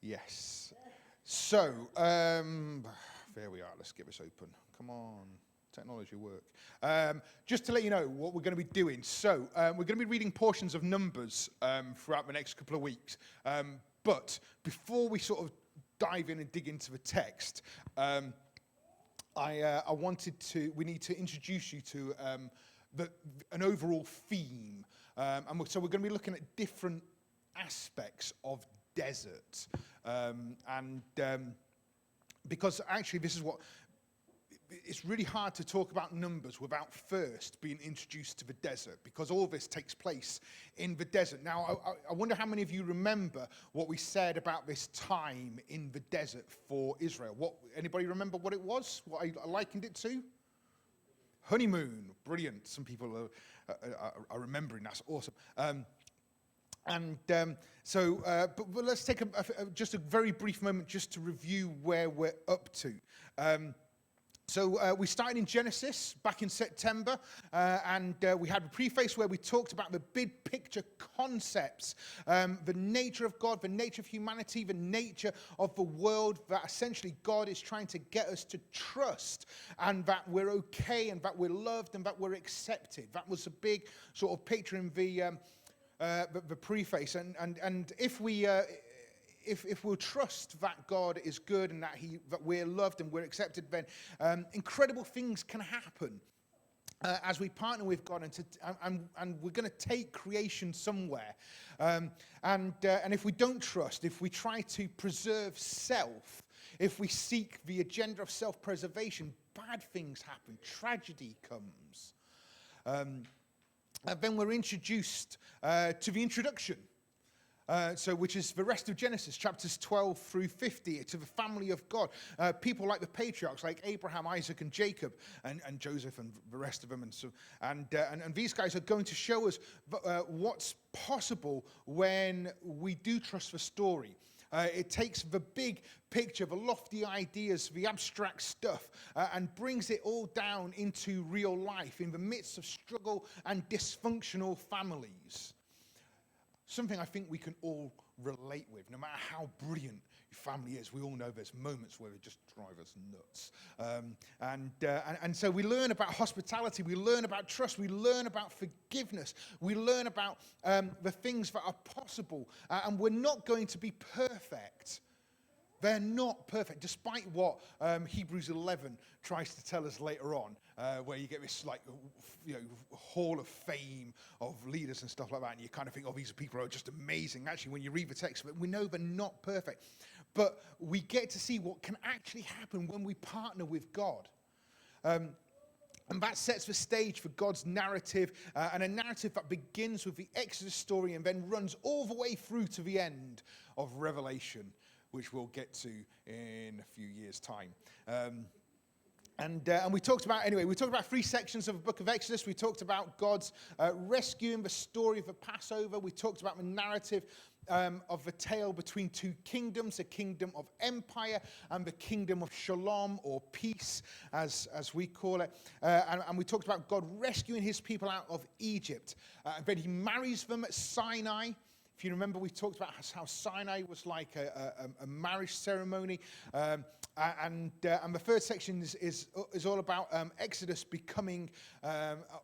Yes. So, there we are. Let's get this open. Come on. Technology work. Just to let you know what we're going to be doing. So, we're going to be reading portions of Numbers throughout the next couple of weeks. But before we sort of dive in and dig into the text, we need to introduce you to an overall theme. So we're going to be looking at different aspects of desert. Because actually this is it's really hard to talk about Numbers without first being introduced to the desert, because all this takes place in the desert. Now, I wonder how many of you remember what we said about this time in the desert for Israel. Anybody remember what it was? What I likened it to? Honeymoon. Brilliant. Some people are remembering. That's awesome. But let's take just a very brief moment just to review where we're up to. So we started in Genesis back in September, and we had a preface where we talked about the big picture concepts, the nature of God, the nature of humanity, the nature of the world, that essentially God is trying to get us to trust, and that we're okay, and that we're loved, and that we're accepted. That was a big sort of picture in the preface, and if we'll trust that God is good and that we're loved and we're accepted, then incredible things can happen as we partner with God, and we're going to take creation somewhere. And if we don't trust, if we try to preserve self, if we seek the agenda of self-preservation, bad things happen. Tragedy comes. And then we're introduced to the introduction. Which is the rest of Genesis, chapters 12 through 50, to the family of God. People like the patriarchs, like Abraham, Isaac, and Jacob, and Joseph, and the rest of them. And these guys are going to show us what's possible when we do trust the story. It takes the big picture, the lofty ideas, the abstract stuff, and brings it all down into real life in the midst of struggle and dysfunctional families. Something I think we can all relate with, no matter how brilliant your family is. We all know there's moments where they just drive us nuts. And so we learn about hospitality, we learn about trust, we learn about forgiveness, we learn about the things that are possible. And we're not going to be perfect. They're not perfect, despite what Hebrews 11 tries to tell us later on, where you get this hall of fame of leaders and stuff like that, and you kind of think, oh, these people are just amazing. Actually, when you read the text, we know they're not perfect. But we get to see what can actually happen when we partner with God. And that sets the stage for God's narrative, and a narrative that begins with the Exodus story and then runs all the way through to the end of Revelation, which we'll get to in a few years' time. And we talked about 3 sections of the book of Exodus. We talked about God's rescuing the story of the Passover. We talked about the narrative of the tale between 2 kingdoms, the kingdom of empire and the kingdom of shalom, or peace, as we call it. And we talked about God rescuing his people out of Egypt. Then he marries them at Sinai. If you remember, we talked about how Sinai was like a marriage ceremony. And the third section is all about Exodus becoming,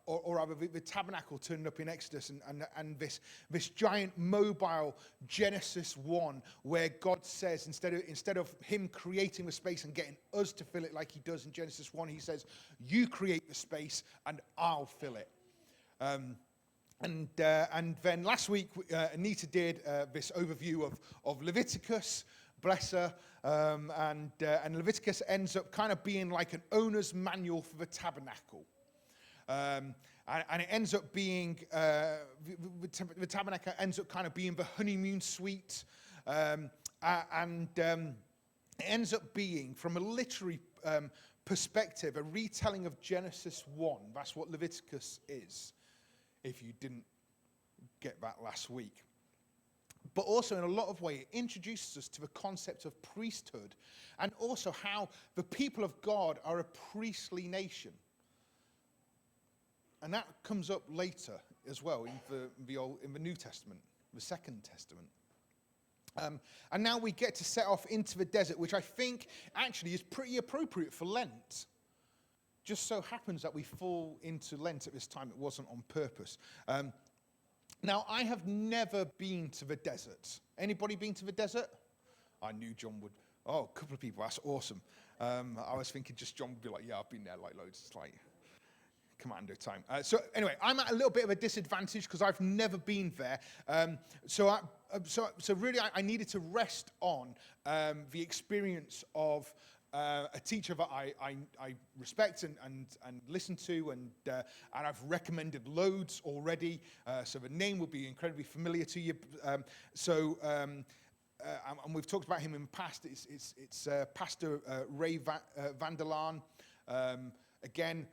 or rather the tabernacle turning up in Exodus, and this giant mobile Genesis 1, where God says, instead of him creating the space and getting us to fill it like he does in Genesis 1, he says, you create the space and I'll fill it. And then last week, Anita did this overview of Leviticus, bless her, and Leviticus ends up kind of being like an owner's manual for the tabernacle. And it ends up being, the tabernacle ends up kind of being the honeymoon suite, and it ends up being, from a literary perspective, a retelling of Genesis 1. That's what Leviticus is, if you didn't get that last week. But also, in a lot of ways, it introduces us to the concept of priesthood, and also how the people of God are a priestly nation. And that comes up later as well in the New Testament, the Second Testament. And now we get to set off into the desert, which I think actually is pretty appropriate for Lent. Just so happens that we fall into Lent at this time. It wasn't on purpose. Now, I have never been to the desert. Anybody been to the desert? I knew John would. Oh, a couple of people. That's awesome. I was thinking just John would be like, yeah, I've been there like loads. It's like commando time. So anyway, I'm at a little bit of a disadvantage because I've never been there. So really, I needed to rest on the experience of a teacher that I respect and listen to, and I've recommended loads already. So the name will be incredibly familiar to you. And we've talked about him in the past. It's Pastor Ray van der Laan. Again,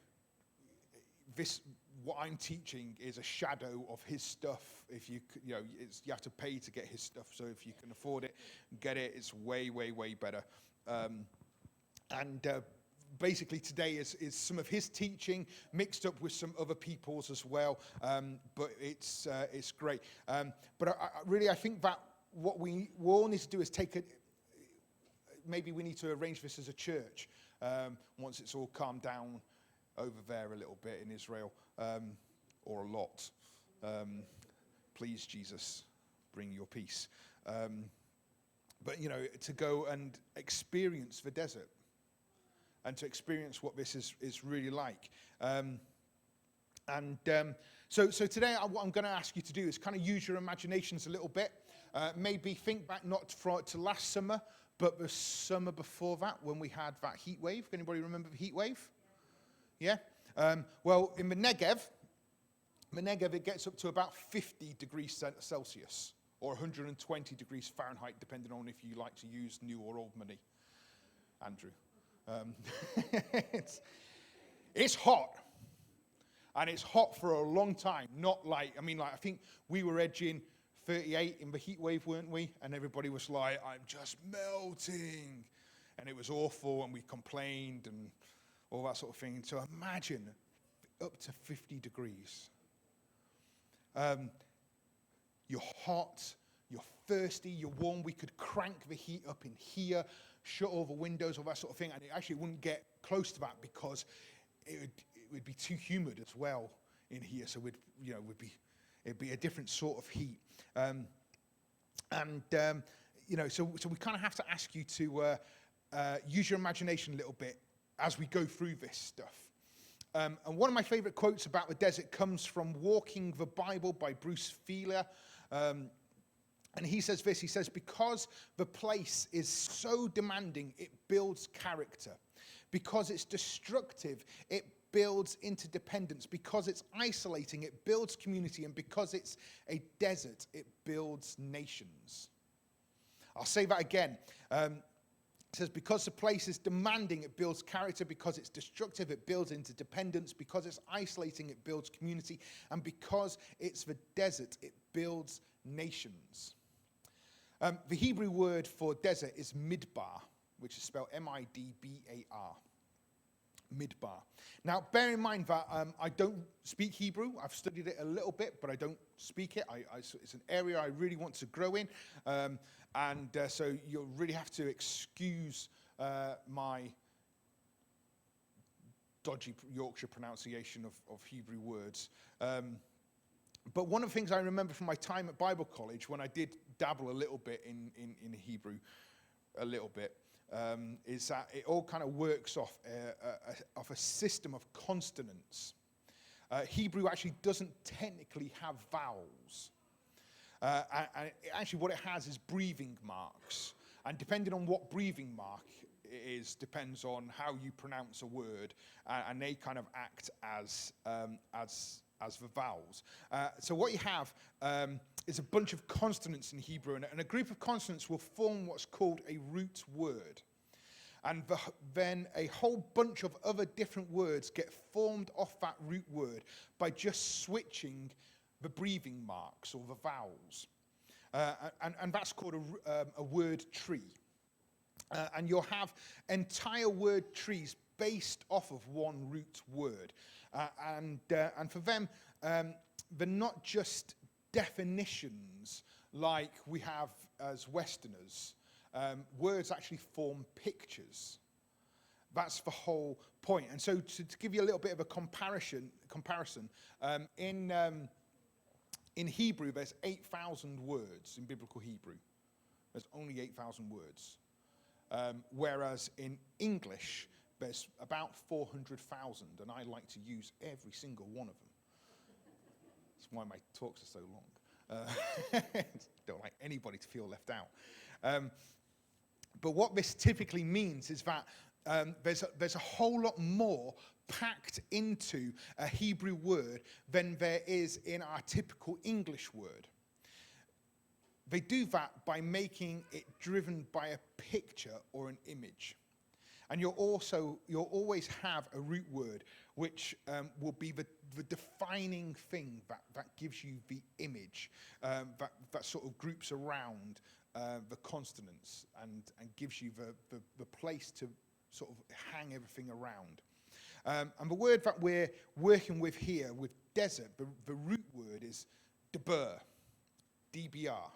what I'm teaching is a shadow of his stuff. If you have to pay to get his stuff. So if you can afford it, get it. It's way, way, way better. Basically today is some of his teaching mixed up with some other people's as well. But it's great. But I think that what we all need to do is maybe we need to arrange this as a church once it's all calmed down over there a little bit in Israel, or a lot. Please, Jesus, bring your peace. But, to go and experience the desert and to experience what this is really like. So today what I'm going to ask you to do is kind of use your imaginations a little bit. Maybe think back not to last summer, but the summer before that when we had that heat wave. Can anybody remember the heat wave? Yeah? Well, in the Negev, it gets up to about 50 degrees Celsius or 120 degrees Fahrenheit, depending on if you like to use new or old money. Andrew. It's hot. And it's hot for a long time. Not like, I think we were edging 38 in the heat wave, weren't we? And everybody was like, I'm just melting. And it was awful, and we complained and all that sort of thing. So imagine up to 50 degrees. You're hot, you're thirsty, you're warm. We could crank the heat up in here, shut all the windows, all that sort of thing, and it actually wouldn't get close to that because it would be too humid as well in here. So it'd be a different sort of heat. So we kind of have to ask you to use your imagination a little bit as we go through this stuff. And one of my favorite quotes about the desert comes from Walking the Bible by Bruce Feiler. And he says this, he says, because the place is so demanding, it builds character. Because it's destructive, it builds interdependence. Because it's isolating, it builds community. And because it's a desert, it builds nations. I'll say that again. It says, because the place is demanding, it builds character. Because it's destructive, it builds interdependence. Because it's isolating, it builds community. And because it's the desert, it builds nations. The Hebrew word for desert is midbar, which is spelled M-I-D-B-A-R. Midbar. Now, bear in mind that I don't speak Hebrew. I've studied it a little bit, but I don't speak it. It's an area I really want to grow in. So you'll really have to excuse my dodgy Yorkshire pronunciation of Hebrew words. But one of the things I remember from my time at Bible college, when I did dabble a little bit in Hebrew, is that it all kind of works off a system of consonants. Hebrew actually doesn't technically have vowels. And actually what it has is breathing marks. And depending on what breathing mark it is, depends on how you pronounce a word. And they kind of act as the vowels. So what you have is a bunch of consonants in Hebrew, and a group of consonants will form what's called a root word. And then a whole bunch of other different words get formed off that root word by just switching the breathing marks or the vowels. And that's called a word tree. And you'll have entire word trees based off of one root word. And for them, they're not just definitions like we have as Westerners, words actually form pictures. That's the whole point. And so to give you a little bit of a comparison, in Hebrew, there's 8,000 words in biblical Hebrew. There's only 8,000 words. Whereas in English, there's about 400,000, and I like to use every single one of them. That's why my talks are so long. Don't like anybody to feel left out. But what this typically means is that there's a whole lot more packed into a Hebrew word than there is in our typical English word. They do that by making it driven by a picture or an image. And you'll always have a root word which will be the defining thing that gives you the image, that sort of groups around the consonants and gives you the place to sort of hang everything around. And the word that we're working with here, with desert, the root word is debur, DBR.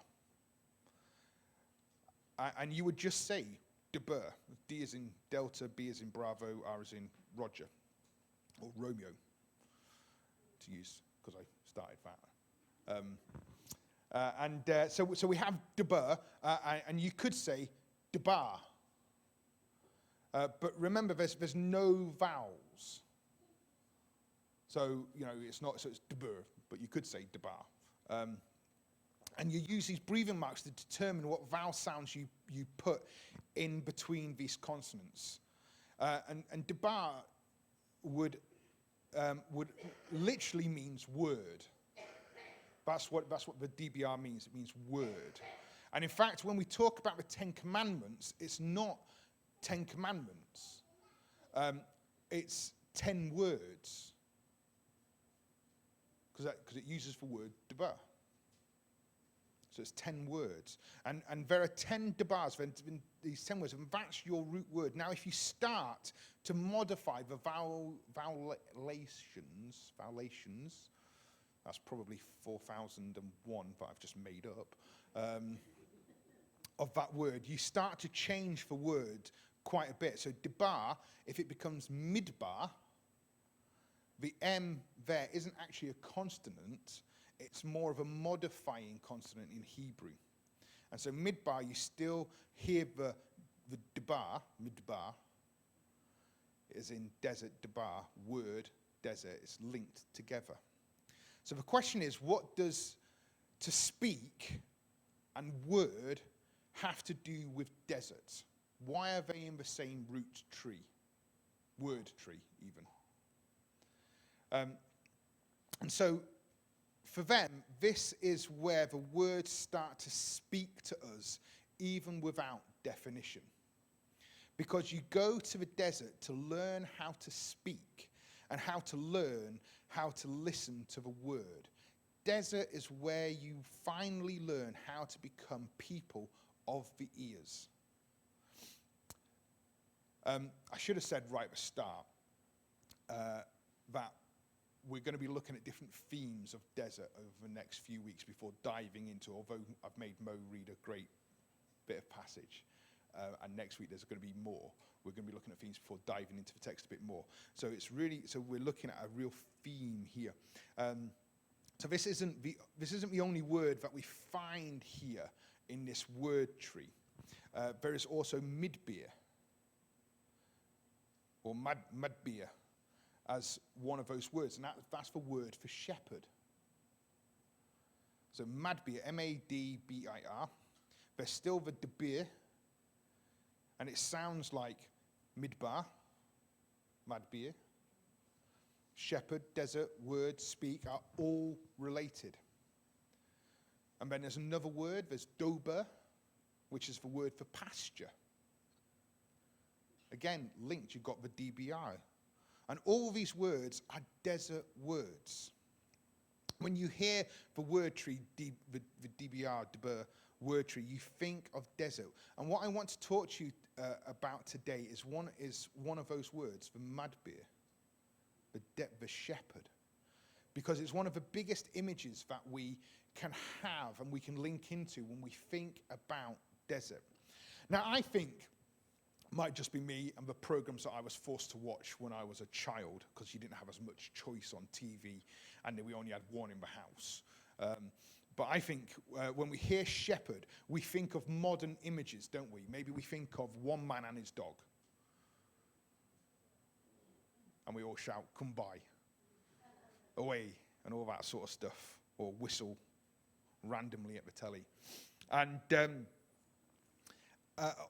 And you would just say debur. D is in Delta, B is in Bravo, R is in Roger, or Romeo, to use, because I started that. So we have debur, and you could say debar. But remember, there's no vowels. So, it's not, so it's debur, but you could say debar. And you use these breathing marks to determine what vowel sounds you put in between these consonants. And debar would literally means word. That's what the DBR means. It means word. And in fact, when we talk about the 10 Commandments, it's not 10 Commandments. It's 10 words. Because it uses the word debar. So it's 10 words. And there are 10 debars, these 10 words, and that's your root word. Now, if you start to modify the vowelations, that's probably 4001 that I've just made up, of that word, you start to change the word quite a bit. So debar, if it becomes midbar, the M there isn't actually a consonant. It's more of a modifying consonant in Hebrew. And so midbar, you still hear the debar, midbar, is in desert, debar, word, desert, it's linked together. So the question is, what does to speak and word have to do with desert? Why are they in the same root tree? Word tree, even. And so, for them, this is where the words start to speak to us, even without definition. Because you go to the desert to learn how to speak and how to learn how to listen to the word. Desert is where you finally learn how to become people of the ears. I should have said right at the start that we're going to be looking at different themes of desert over the next few weeks before diving into, although I've made Mo read a great bit of passage, and next week there's going to be more. We're going to be looking at themes before diving into the text a bit more. So we're looking at a real theme here. So this isn't the only word that we find here in this word tree. There is also midbeer, or madbeer, as one of those words, and that's the word for shepherd. So madbeer, M-A-D-B-I-R. There's still the debir, and it sounds like midbar, madbeer. Shepherd, desert, word, speak are all related. And then there's another word, there's dober, which is the word for pasture. Again, linked, you've got the DBI. And all these words are desert words. When you hear the word tree, the DBR, Deber, word tree, you think of desert. And what I want to talk to you about today is one of those words, the madbeer, the shepherd. because it's one of the biggest images that we can have and we can link into when we think about desert. Now, I think, might just be me and the programs that I was forced to watch when I was a child, because you didn't have as much choice on TV and we only had one in the house. But I think when we hear shepherd, we think of modern images, don't we? Maybe we think of one man and his dog. And we all shout, "Come by," away, and all that sort of stuff, or whistle randomly at the telly. And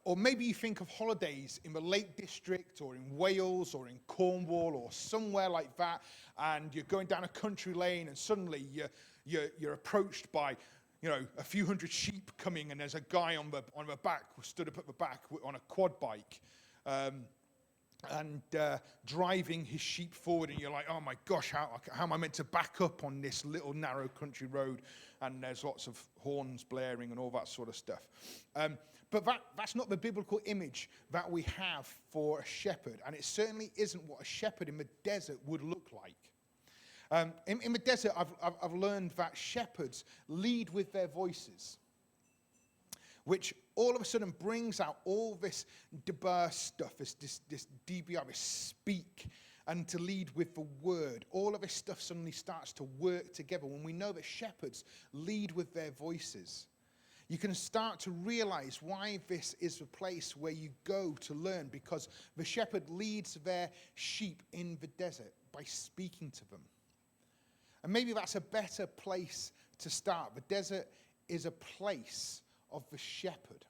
or maybe you think of holidays in the Lake District or in Wales or in Cornwall or somewhere like that, and you're going down a country lane and suddenly you're approached by, you know, a few hundred sheep coming, and there's a guy on the back, stood up at the back on a quad bike, and driving his sheep forward, and you're like, oh my gosh, how am I meant to back up on this little narrow country road? And there's lots of horns blaring and all that sort of stuff. But that's not the biblical image that we have for a shepherd, and it certainly isn't what a shepherd in the desert would look like. In the desert, I've learned that shepherds lead with their voices, which all of a sudden brings out all this debar stuff, this DBR, this speak, and to lead with the word. All of this stuff suddenly starts to work together when we know that shepherds lead with their voices. You can start to realize why this is the place where you go to learn, because the shepherd leads their sheep in the desert by speaking to them. And maybe that's a better place to start. The desert is a place of the shepherd.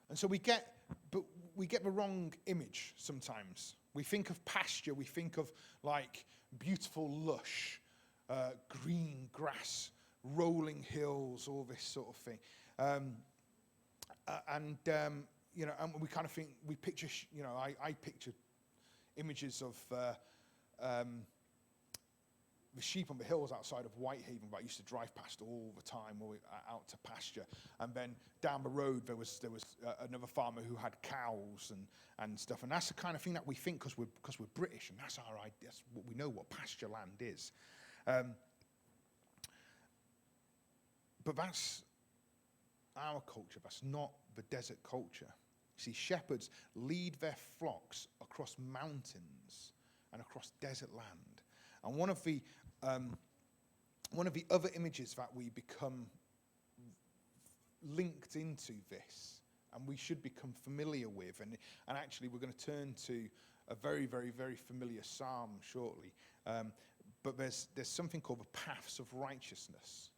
And so we get the wrong image sometimes. We think of pasture, we think of like beautiful lush, green grass, rolling hills, all this sort of thing. And we kind of think, we picture, I picture images of the sheep on the hills outside of Whitehaven that I used to drive past all the time, out to pasture. And then down the road, there was another farmer who had cows and stuff. And that's the kind of thing that we think because we're British, and that's our idea. That's what we know what pasture land is. But that's our culture. That's not the desert culture. You see, shepherds lead their flocks across mountains and across desert land. And one of the other images that we become linked into this, and we should become familiar with, and actually we're going to turn to a very, very, very familiar psalm shortly, but there's something called the paths of righteousness.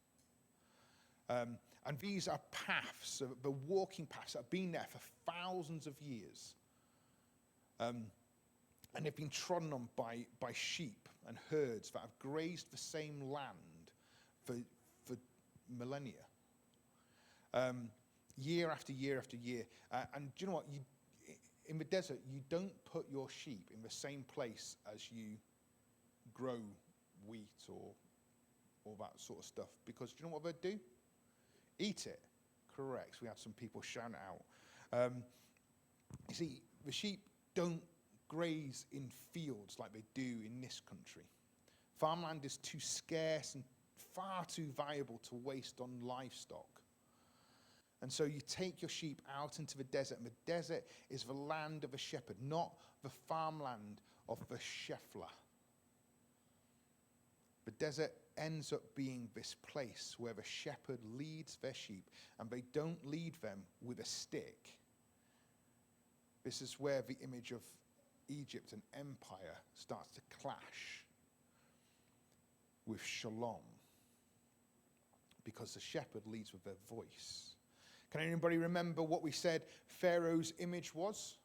And these are paths, the walking paths that have been there for thousands of years. And they've been trodden on by sheep and herds that have grazed the same land for millennia. Year after year after year. And do you know what? In the desert, you don't put your sheep in the same place as you grow wheat or all that sort of stuff. Because do you know what they'd do? Eat it. Correct. We had some people shout it out. You see, the sheep don't graze in fields like they do in this country. Farmland is too scarce and far too valuable to waste on livestock. And so you take your sheep out into the desert, and the desert is the land of a shepherd, not the farmland of the Shephelah. The desert ends up being this place where the shepherd leads their sheep, and they don't lead them with a stick. This is where the image of Egypt and empire starts to clash with shalom, because the shepherd leads with their voice. Can anybody remember what we said Pharaoh's image was?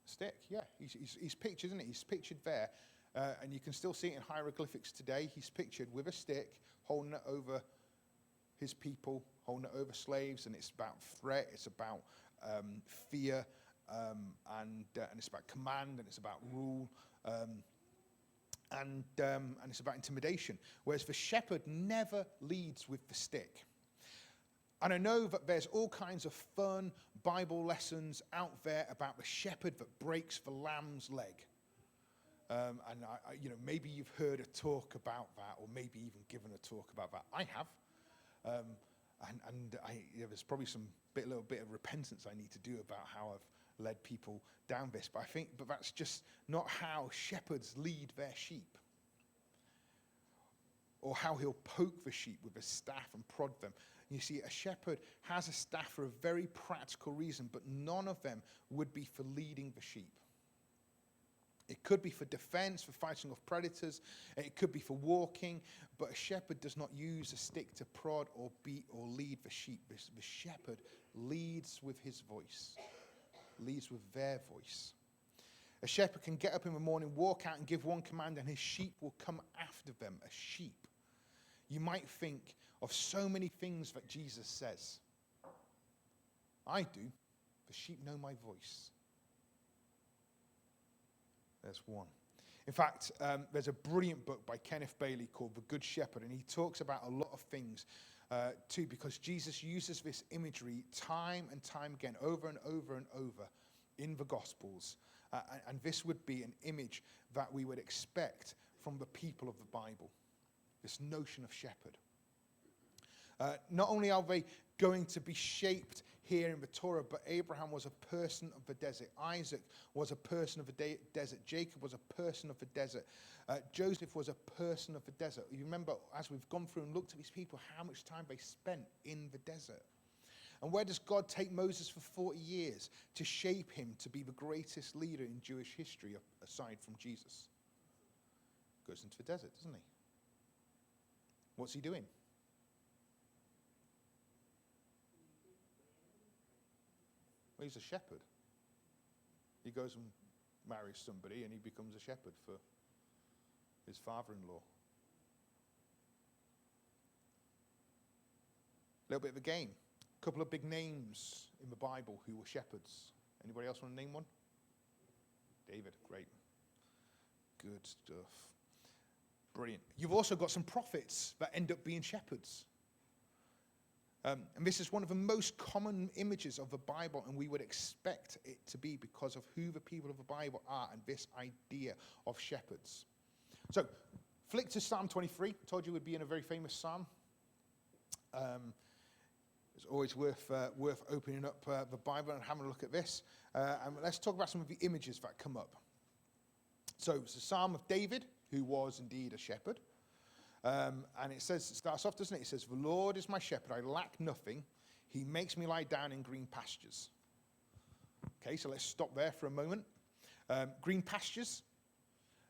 Stick, yeah. He's pictured, isn't it? He's pictured there, and you can still see it in hieroglyphics today. He's pictured with a stick, holding it over his people, holding it over slaves, and it's about threat, it's about fear, and it's about command, and it's about rule, and it's about intimidation. Whereas the shepherd never leads with the stick. And I know that there's all kinds of fun Bible lessons out there about the shepherd that breaks the lamb's leg. And maybe you've heard a talk about that, or maybe even given a talk about that. I have. There's probably a little bit of repentance I need to do about how I've led people down this. But that's just not how shepherds lead their sheep, or how he'll poke the sheep with a staff and prod them. You see, a shepherd has a staff for a very practical reason, but none of them would be for leading the sheep. It could be for defense, for fighting off predators. It could be for walking. But a shepherd does not use a stick to prod or beat or lead the sheep. The shepherd leads with his voice, leads with their voice. A shepherd can get up in the morning, walk out and give one command, and his sheep will come after them. A sheep. You might think of so many things that Jesus says. I do. The sheep know my voice. There's one. In fact, there's a brilliant book by Kenneth Bailey called The Good Shepherd, and he talks about a lot of things too, because Jesus uses this imagery time and time again, over and over and over in the Gospels. And this would be an image that we would expect from the people of the Bible, this notion of shepherd. Not only are they going to be shaped here in the Torah, but Abraham was a person of the desert. Isaac was a person of the desert. Jacob was a person of the desert. Joseph was a person of the desert. You remember, as we've gone through and looked at these people, how much time they spent in the desert. And where does God take Moses for 40 years to shape him to be the greatest leader in Jewish history, aside from Jesus? Goes into the desert, doesn't he? What's he doing? Well, he's a shepherd. He goes and marries somebody and he becomes a shepherd for his father-in-law. A little bit of a game. A couple of big names in the Bible who were shepherds. Anybody else want to name one? David, great. Good stuff. Brilliant. You've also got some prophets that end up being shepherds. And this is one of the most common images of the Bible, and we would expect it to be because of who the people of the Bible are and this idea of shepherds. So, flick to Psalm 23. I told you we'd be in a very famous psalm. It's always worth opening up the Bible and having a look at this. And let's talk about some of the images that come up. So, it's a psalm of David, who was indeed a shepherd. And it starts off, doesn't it? It says, "The Lord is my shepherd, I lack nothing. He makes me lie down in green pastures." Okay, so let's stop there for a moment. Green pastures.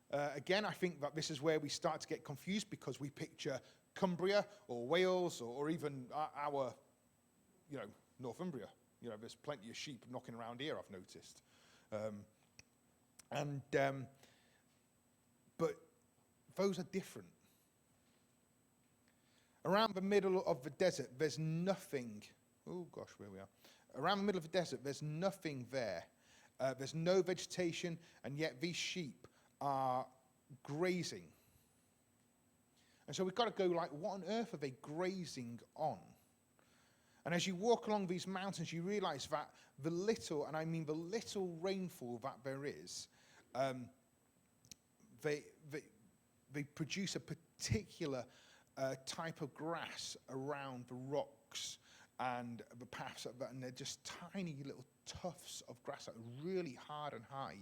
Again, I think that this is where we start to get confused because we picture Cumbria or Wales or even our, Northumbria. There's plenty of sheep knocking around here, I've noticed. But those are different. Around the middle of the desert, there's nothing. Oh, gosh, where we are. Around the middle of the desert, there's nothing there. There's no vegetation, and yet these sheep are grazing. And so we've got to go like, what on earth are they grazing on? And as you walk along these mountains, you realize that the little, and I mean the little rainfall that there is, they produce a particular type of grass around the rocks and the paths, and they're just tiny little tufts of grass that are really hard and high.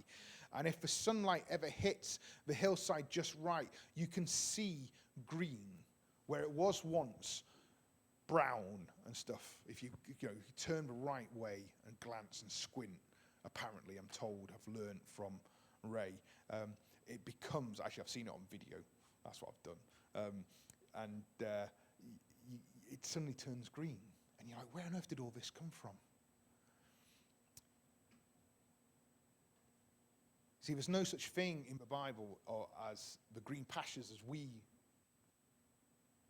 And if the sunlight ever hits the hillside just right, you can see green where it was once brown and stuff. If you turn the right way and glance and squint, apparently, I'm told, I've learned from Ray, it becomes, actually I've seen it on video, that's what I've done, and it suddenly turns green. And you're like, where on earth did all this come from? See, there's no such thing in the Bible as the green pastures as we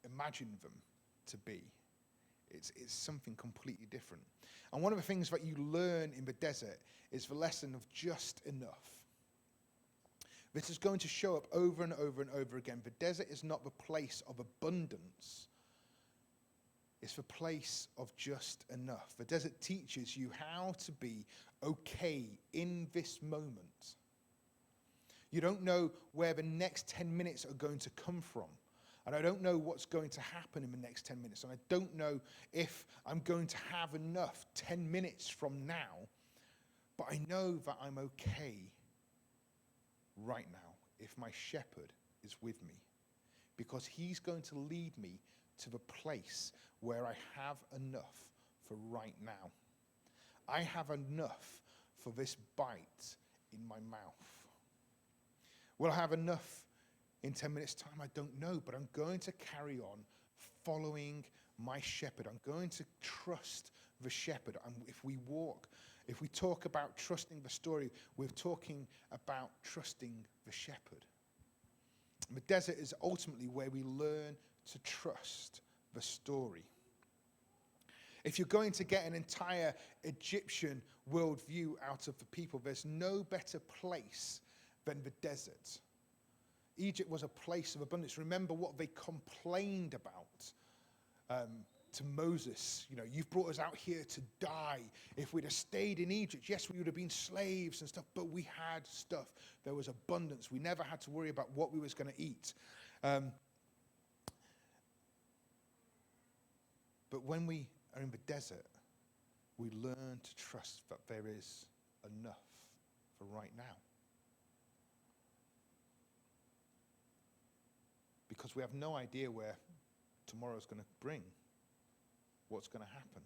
imagine them to be. It's something completely different. And one of the things that you learn in the desert is the lesson of just enough. This is going to show up over and over and over again. The desert is not the place of abundance. It's the place of just enough. The desert teaches you how to be okay in this moment. You don't know where the next 10 minutes are going to come from. And I don't know what's going to happen in the next 10 minutes. And I don't know if I'm going to have enough 10 minutes from now. But I know that I'm okay right now if my shepherd is with me. Because he's going to lead me to the place where I have enough for right now. I have enough for this bite in my mouth. Will I have enough in 10 minutes' time? I don't know, but I'm going to carry on following my shepherd. I'm going to trust the shepherd. And if we talk about trusting the story, we're talking about trusting the shepherd. The desert is ultimately where we learn to trust the story. If you're going to get an entire Egyptian worldview out of the people, there's no better place than the desert. Egypt was a place of abundance. Remember what they complained about to Moses. You know, you've brought us out here to die. If we'd have stayed in Egypt, yes, we would have been slaves and stuff, but we had stuff. There was abundance. We never had to worry about what we was going to eat. But when we are in the desert, we learn to trust that there is enough for right now. Because we have no idea where tomorrow's going to bring, what's going to happen.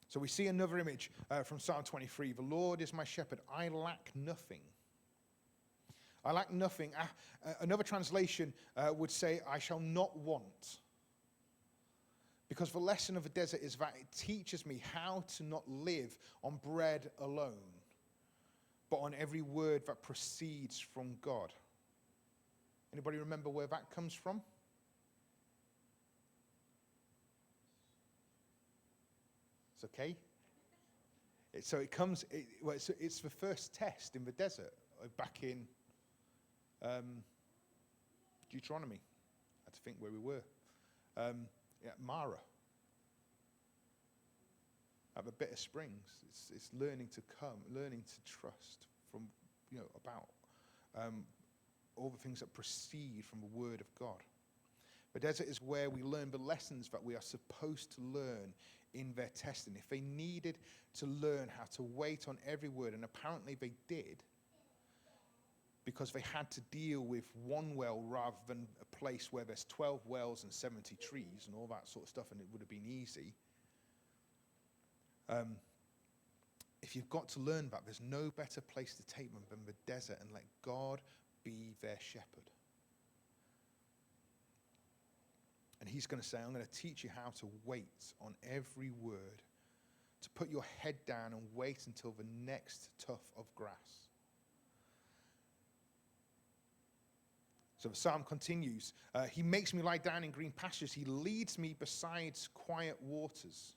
So we see another image from Psalm 23. The Lord is my shepherd. I lack nothing. I lack nothing. Another translation would say, I shall not want. Because the lesson of the desert is that it teaches me how to not live on bread alone, but on every word that proceeds from God. Anybody remember where that comes from? It's okay. It's the first test in the desert, back in Deuteronomy. I had to think where we were. Mara. At the bitter springs. It's learning to trust from, about all the things that proceed from the word of God. The desert is where we learn the lessons that we are supposed to learn in their testing. If they needed to learn how to wait on every word, and apparently they did, because they had to deal with one well rather than a place where there's 12 wells and 70 trees and all that sort of stuff, and it would have been easy. If you've got to learn that, there's no better place to take them than the desert and let God be their shepherd. And he's going to say, I'm going to teach you how to wait on every word, to put your head down and wait until the next tuft of grass. So the psalm continues. He makes me lie down in green pastures. He leads me beside quiet waters.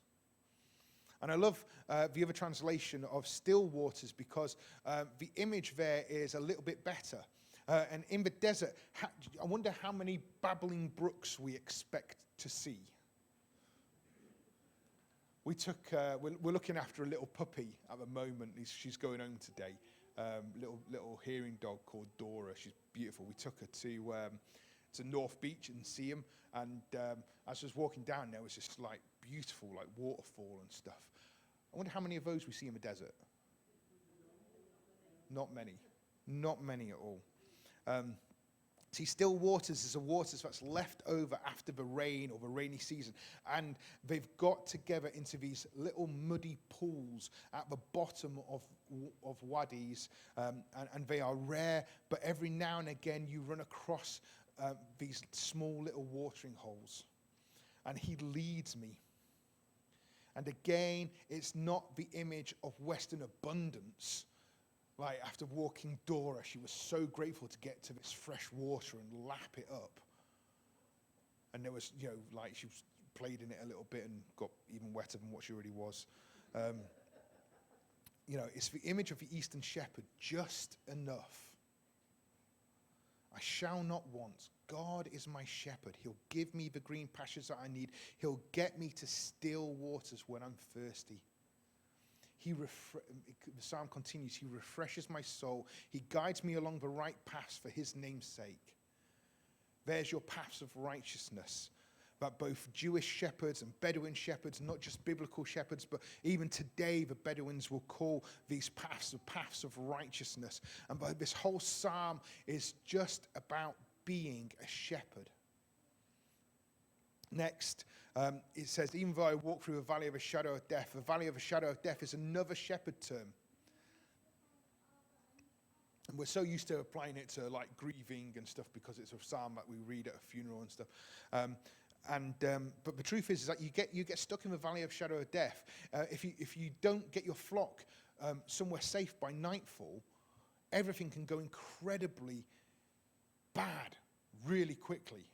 And I love the other translation of still waters, because the image there is a little bit better. And in the desert, I wonder how many babbling brooks we expect to see. We're looking after a little puppy at the moment. She's going home today. Little hearing dog called Dora. She's beautiful. We took her to North Beach and Seaham, and as I was walking down, there was this beautiful waterfall and stuff. I wonder how many of those we see in the desert. Not many at all. See, still waters is a waters that's left over after the rain or the rainy season, and they've got together into these little muddy pools at the bottom of wadis, and they are rare, but every now and again you run across these small little watering holes, and he leads me. And again, it's not the image of Western abundance. After walking Dora, she was so grateful to get to this fresh water and lap it up. And there was, she played in it a little bit and got even wetter than what she already was. It's the image of the Eastern shepherd, just enough. I shall not want. God is my shepherd. He'll give me the green pastures that I need. He'll get me to still waters when I'm thirsty. The psalm continues, he refreshes my soul. He guides me along the right paths for his name's sake. There's your paths of righteousness. That both Jewish shepherds and Bedouin shepherds, not just biblical shepherds, but even today the Bedouins will call these paths the paths of righteousness. And this whole psalm is just about being a shepherd. Next, it says, even though I walk through the valley of a shadow of death, the valley of a shadow of death is another shepherd term. And we're so used to applying it to like grieving and stuff because it's a psalm that we read at a funeral and stuff. But the truth is that you get stuck in the valley of shadow of death. If you don't get your flock somewhere safe by nightfall, everything can go incredibly bad really quickly.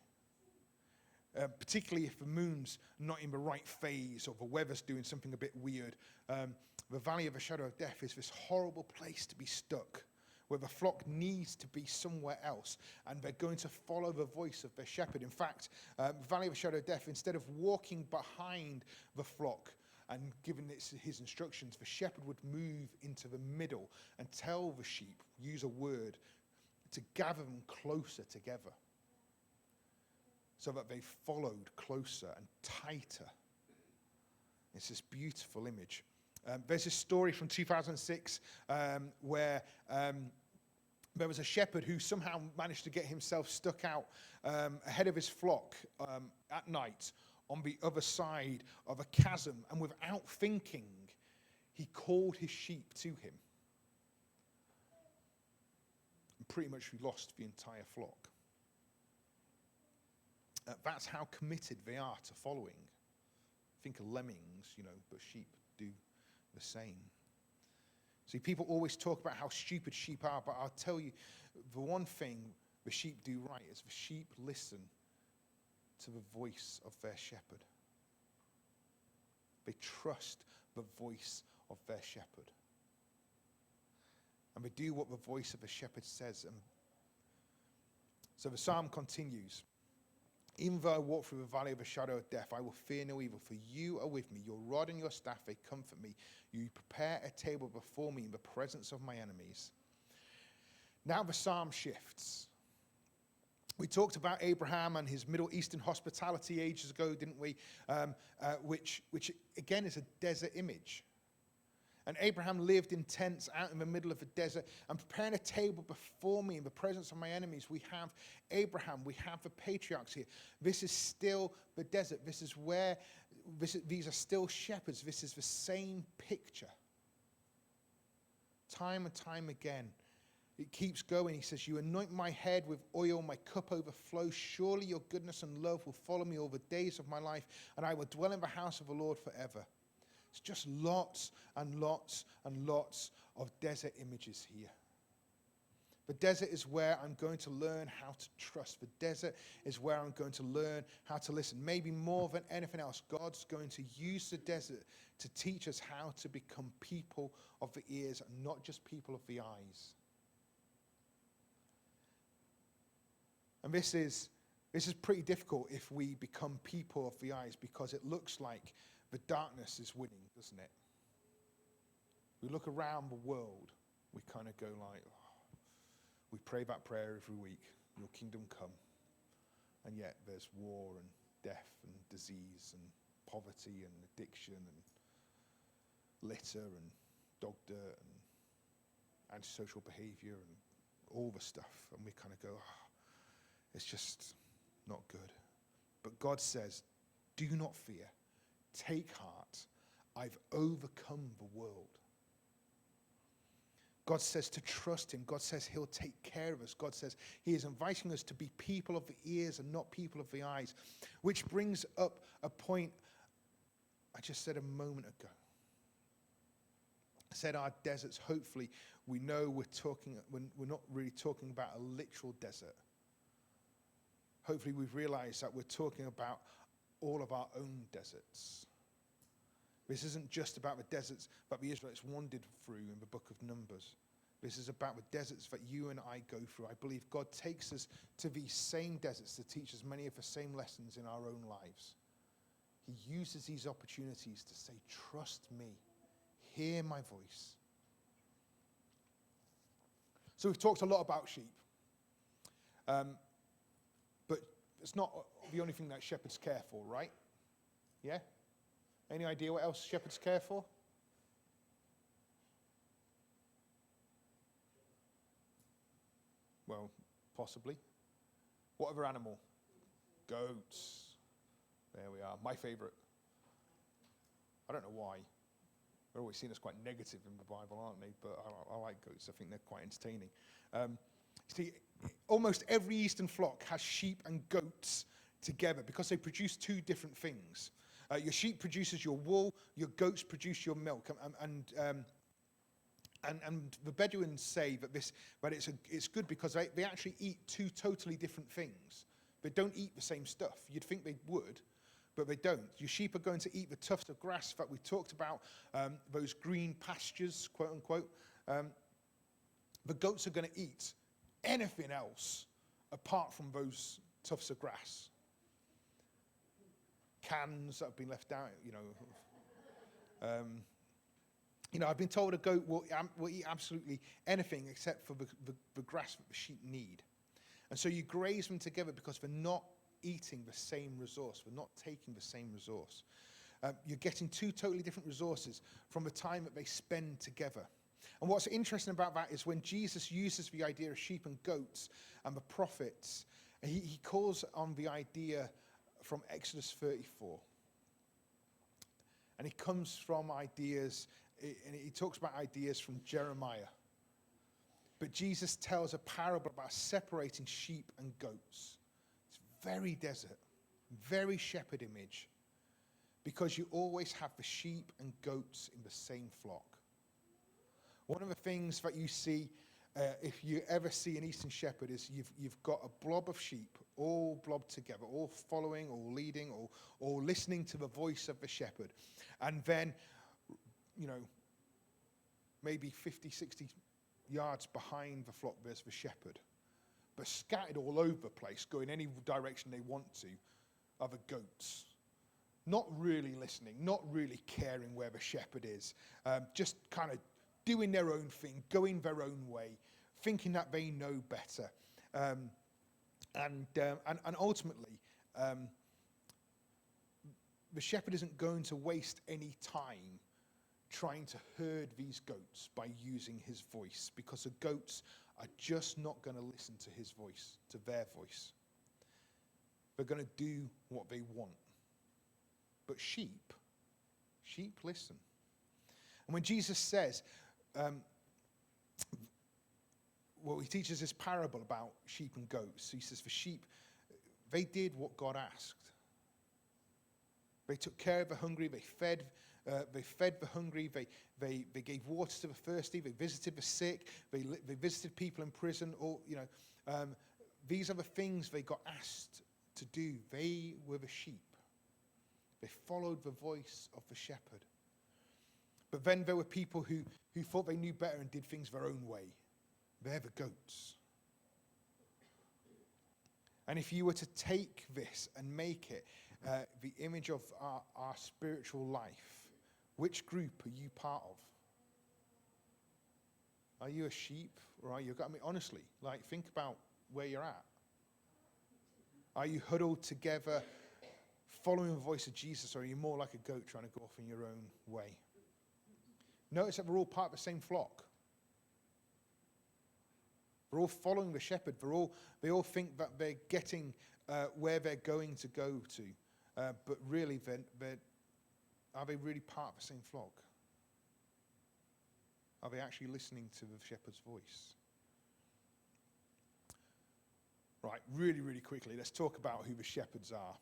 Particularly if the moon's not in the right phase or the weather's doing something a bit weird. The valley of a shadow of death is this horrible place to be stuck, where the flock needs to be somewhere else, and they're going to follow the voice of their shepherd. In fact, the valley of a shadow of death, instead of walking behind the flock and giving his instructions, the shepherd would move into the middle and tell the sheep, use a word, to gather them closer together, so that they followed closer and tighter. It's this beautiful image. There's this story from 2006 where there was a shepherd who somehow managed to get himself stuck out ahead of his flock at night on the other side of a chasm, and without thinking, he called his sheep to him. And pretty much we lost the entire flock. That's how committed they are to following. Think of lemmings, but sheep do the same. See, people always talk about how stupid sheep are, but I'll tell you, the one thing the sheep do right is the sheep listen to the voice of their shepherd. They trust the voice of their shepherd. And they do what the voice of the shepherd says. And so the psalm continues. Even though I walk through the valley of a shadow of death, I will fear no evil, for you are with me. Your rod and your staff, they comfort me. You prepare a table before me in the presence of my enemies. Now the psalm shifts. We talked about Abraham and his Middle Eastern hospitality ages ago, didn't we? Which again is a desert image. And Abraham lived in tents out in the middle of the desert and preparing a table before me in the presence of my enemies. We have Abraham. We have the patriarchs here. This is still the desert. These are still shepherds. This is the same picture. Time and time again, it keeps going. He says, you anoint my head with oil, my cup overflows. Surely your goodness and love will follow me all the days of my life, and I will dwell in the house of the Lord forever. It's just lots and lots and lots of desert images here. The desert is where I'm going to learn how to trust. The desert is where I'm going to learn how to listen. Maybe more than anything else, God's going to use the desert to teach us how to become people of the ears and not just people of the eyes. And this is pretty difficult if we become people of the eyes, because it looks like the darkness is winning, doesn't it? We look around the world, we kind of go like, we pray that prayer every week, your kingdom come. And yet there's war and death and disease and poverty and addiction and litter and dog dirt and antisocial behavior and all the stuff. And we kind of go, it's just not good. But God says, do not fear. Take heart. I've overcome the world. God says to trust him. God says he'll take care of us. God says he is inviting us to be people of the ears and not people of the eyes. Which brings up a point I just said a moment ago. I said our deserts, hopefully we know we're not really talking about a literal desert. Hopefully we've realized that we're talking about all of our own deserts. This isn't just about the deserts that the Israelites wandered through in the book of Numbers. This is about the deserts that you and I go through. I believe God takes us to these same deserts to teach us many of the same lessons in our own lives. He uses these opportunities to say, trust me, hear my voice. So we've talked a lot about sheep. But it's not the only thing that shepherds care for, right? Yeah? Any idea what else shepherds care for? Well, possibly. What other animal? Goats. There we are. My favourite. I don't know why. They're always seen as quite negative in the Bible, aren't they? But I like goats. I think they're quite entertaining. See, almost every Eastern flock has sheep and goats together because they produce two different things. Your sheep produces your wool, your goats produce your milk. And the Bedouins say that it's good because they actually eat two totally different things. They don't eat the same stuff. You'd think they would, but they don't. Your sheep are going to eat the tufts of grass that we talked about, those green pastures, quote unquote. The goats are going to eat anything else apart from those tufts of grass. Cans that have been left out, I've been told a goat will eat absolutely anything except for the grass that the sheep need. And so you graze them together because they're not eating the same resource. They're not taking the same resource. You're getting two totally different resources from the time that they spend together. And what's interesting about that is when Jesus uses the idea of sheep and goats and the prophets, he calls on the idea from Exodus 34. And he comes from ideas, and he talks about ideas from Jeremiah. But Jesus tells a parable about separating sheep and goats. It's very desert, very shepherd image, because you always have the sheep and goats in the same flock. One of the things that you see, if you ever see an Eastern shepherd, is you've got a blob of sheep, all blobbed together, all following, all leading, or listening to the voice of the shepherd. And then, maybe 50, 60 yards behind the flock, there's the shepherd. But scattered all over the place, going any direction they want to, are the goats. Not really listening, not really caring where the shepherd is, just kind of doing their own thing, going their own way, thinking that they know better. And ultimately, the shepherd isn't going to waste any time trying to herd these goats by using his voice, because the goats are just not going to listen to his voice, to their voice. They're going to do what they want. But sheep listen. And when Jesus says, he teaches this parable about sheep and goats. He says, for sheep, they did what God asked. They took care of the hungry. They fed the hungry. They gave water to the thirsty. They visited the sick. They visited people in prison. These are the things they got asked to do. They were the sheep. They followed the voice of the shepherd. But then there were people who thought they knew better and did things their own way. They're the goats. And if you were to take this and make it the image of our spiritual life, which group are you part of? Are you a sheep, or are you? Honestly, think about where you're at. Are you huddled together, following the voice of Jesus, or are you more like a goat trying to go off in your own way? Notice that we're all part of the same flock. We're all following the shepherd. They all think that they're getting where they're going to go to. But really, are they really part of the same flock? Are they actually listening to the shepherd's voice? Right, really, really quickly, let's talk about who the shepherds are.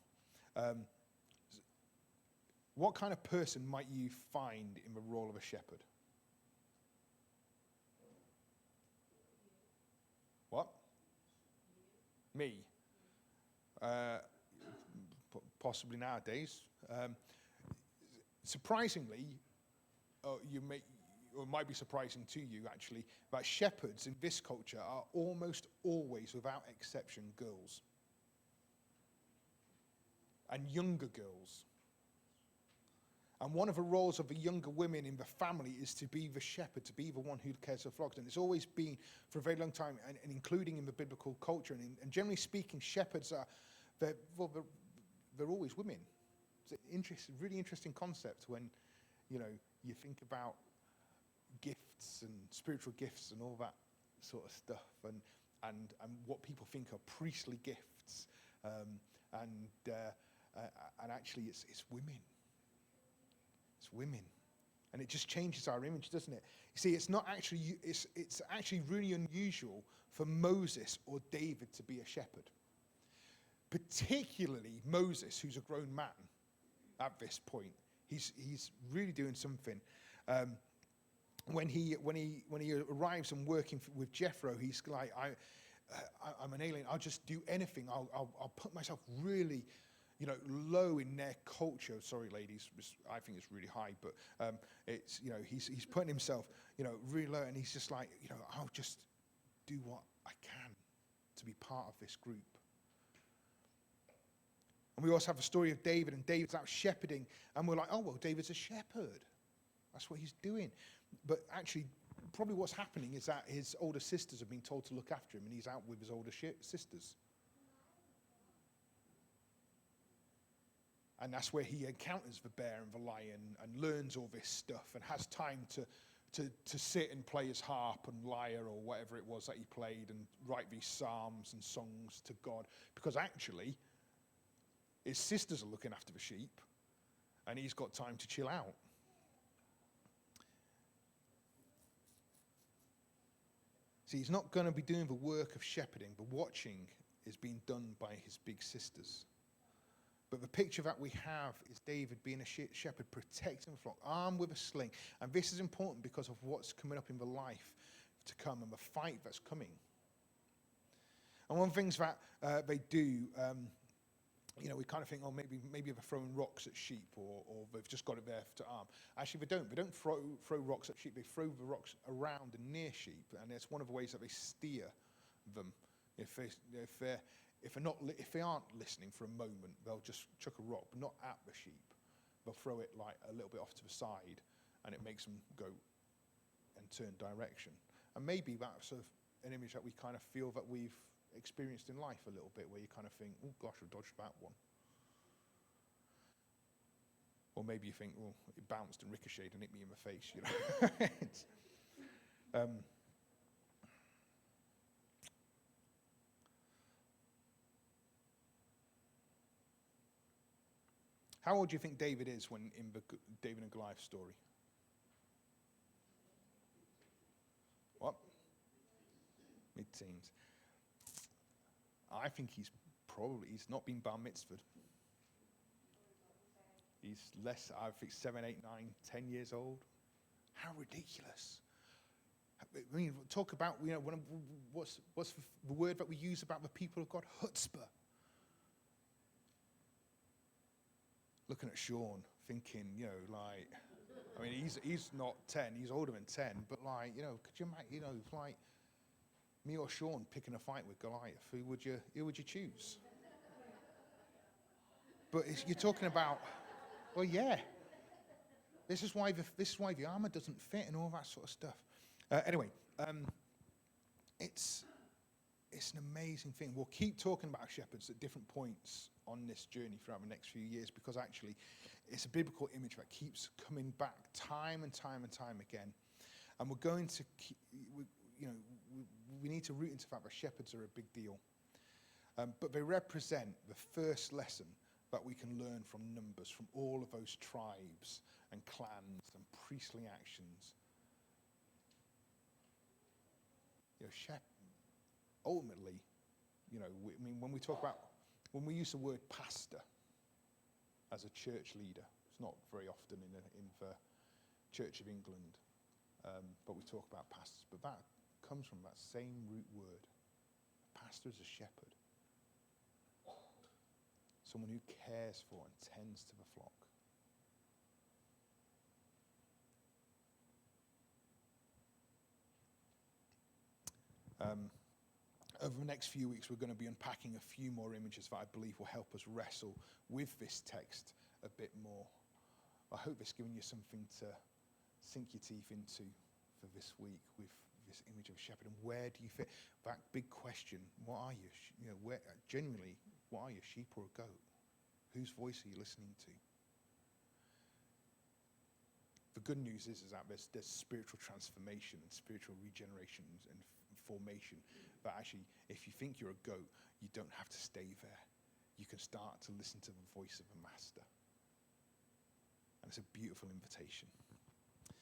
What kind of person might you find in the role of a shepherd? What? Me. Possibly nowadays. Surprisingly, it might be surprising to you actually, that shepherds in this culture are almost always, without exception, girls. And younger girls. And one of the roles of the younger women in the family is to be the shepherd, to be the one who cares for flocks. And it's always been for a very long time, and including in the biblical culture. And generally speaking, shepherds are, they're always women. It's an really interesting concept when, you think about gifts and spiritual gifts and all that sort of stuff, and what people think are priestly gifts, and actually it's women. It's women, and it just changes our image, doesn't it? You see, it's actually really unusual for Moses or David to be a shepherd, particularly Moses, who's a grown man at this point. He's really doing something. When he arrives and working with Jethro, he's like, I'm an alien. I'll just do anything. I'll put myself really, low in their culture. Sorry, ladies, I think it's really high, but it's he's putting himself really low, and he's just like I'll just do what I can to be part of this group. And we also have the story of David, and David's out shepherding, and we're like, oh well, David's a shepherd. That's what he's doing. But actually, probably what's happening is that his older sisters have been told to look after him, and he's out with his older sisters. And that's where he encounters the bear and the lion and learns all this stuff and has time to sit and play his harp and lyre or whatever it was that he played and write these psalms and songs to God. Because actually, his sisters are looking after the sheep, and he's got time to chill out. See, he's not going to be doing the work of shepherding. The watching is being done by his big sisters. But the picture that we have is David being a shepherd, protecting the flock, armed with a sling. And this is important because of what's coming up in the life to come and the fight that's coming. And one of the things that they do, we kind of think, oh, maybe they're throwing rocks at sheep, or they've just got it there to arm. Actually, they don't. They don't throw rocks at sheep. They throw the rocks around and near sheep, and it's one of the ways that they steer them. If they aren't listening for a moment, they'll just chuck a rock, but not at the sheep. They'll throw it like a little bit off to the side, and it makes them go and turn direction. And maybe that's an image that we kind of feel that we've experienced in life a little bit, where you kind of think, oh gosh, I dodged that one. Or maybe you think, well, it bounced and ricocheted and hit me in the face, How old do you think David is when in the David and Goliath story? What? Mid-teens. I think he's not been bar mitzvahed. He's less, I think 7, 8, 9, 10 years old. How ridiculous. I mean, talk about, what's the word that we use about the people of God? Chutzpah. Looking at Sean, thinking, I mean, he's not 10, he's older than 10, but could you imagine, like me or Sean picking a fight with Goliath, who would you choose? But you're talking about, well, yeah. This is why the armor doesn't fit and all that sort of stuff. Anyway, it's an amazing thing. We'll keep talking about shepherds at different points on this journey throughout the next few years, because actually it's a biblical image that keeps coming back time and time and time again. And we're going to keep, we need to root into the fact that shepherds are a big deal. But they represent the first lesson that we can learn from Numbers, from all of those tribes and clans and priestly actions. Ultimately, when we use the word pastor as a church leader, it's not very often in the Church of England, but we talk about pastors, but that comes from that same root word. A pastor is a shepherd. Someone who cares for and tends to the flock. Over the next few weeks, we're going to be unpacking a few more images that I believe will help us wrestle with this text a bit more. I hope it's given you something to sink your teeth into for this week with this image of a shepherd. And where do you fit? That big question, what are you? Genuinely, what are you, sheep or a goat? Whose voice are you listening to? The good news is that there's spiritual transformation and spiritual regeneration and formation. But actually, if you think you're a goat, you don't have to stay there. You can start to listen to the voice of a master. And it's a beautiful invitation.